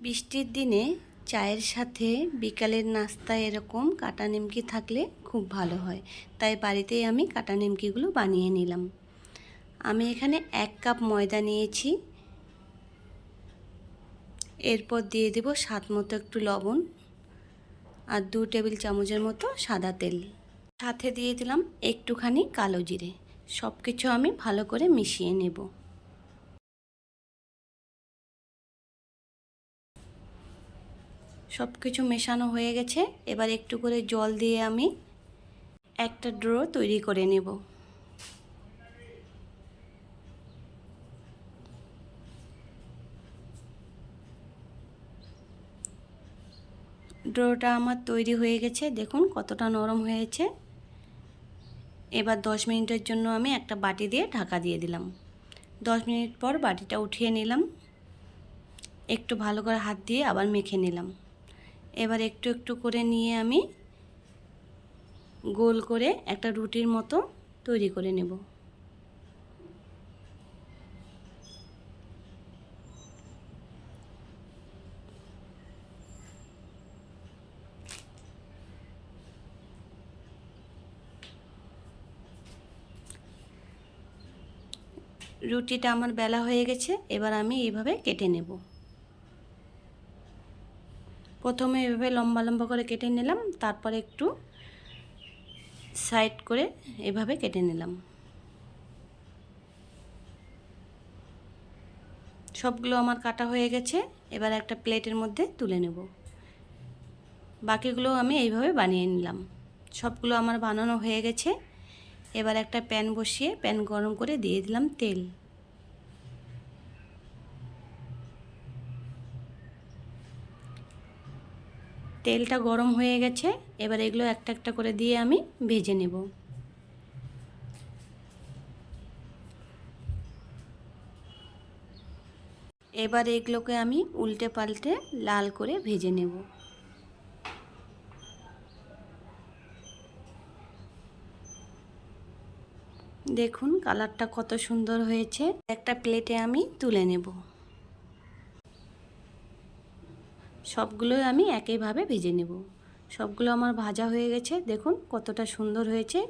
বৃষ্টির দিনে চায়ের সাথে বিকালের নাস্তায় এরকম কাটা নিমকি থাকলে খুব ভালো হয়। তাই বাড়িতেই আমি কাটা নিমকিগুলো বানিয়ে নিলাম। আমি এখানে 1 কাপ ময়দা নিয়েছি। এরপর দিয়ে দেব স্বাদ মতো একটু লবণ আর 2 টেবিল চামচের মতো সাদা তেল। সাথে দিয়ে দিলাম একটুখানি কালো জিরে। সব কিছু আমি ভালো করে মিশিয়ে নেব। সব কিছু মেশানো হয়ে গেছে। এবার একটু করে জল দিয়ে আমি একটা ডো তৈরি করে নেব। ডোটা আমার তৈরি হয়ে গেছে, দেখুন কতটা নরম হয়েছে। এবার 10 মিনিটের জন্য আমি একটা বাটি দিয়ে ঢাকা দিয়ে দিলাম। 10 মিনিট পর বাটিটা উঠিয়ে নিলাম। একটু ভালো করে হাত দিয়ে আবার মেখে নিলাম। এবার একটু একটু করে নিয়ে আমি গোল করে একটা রুটির মতো তৈরি করে নেব। রুটিটা আমার বেলা হয়ে গেছে। এবার আমি এইভাবে কেটে নেব। প্রথমে এভাবে লম্বা লম্বা করে কেটে নিলাম, তারপরে একটু সাইড করে এভাবে কেটে নিলাম। সবগুলো আমার কাটা হয়ে গেছে। এবার একটা প্লেটের মধ্যে তুলে নেব। বাকিগুলো আমি এইভাবে বানিয়ে নিলাম। সবগুলো আমার বানানো হয়ে গেছে। এবার একটা প্যান বসিয়ে প্যান গরম করে দিয়ে দিলাম তেল। তেলটা গরম হয়ে গেছে। এবার এগুলো একটা একটা করে দিয়ে আমি ভেজে নেব। এবার এগুলোকে আমি উল্টে পাল্টে লাল করে ভেজে নেব। দেখুন কালারটা কত সুন্দর হয়েছে। একটা প্লেটে আমি তুলে নেব। সবগুলোই আমি একইভাবে ভেজে নেব। সবগুলো আমার ভাজা হয়ে গেছে। দেখুন কতটা সুন্দর হয়েছে।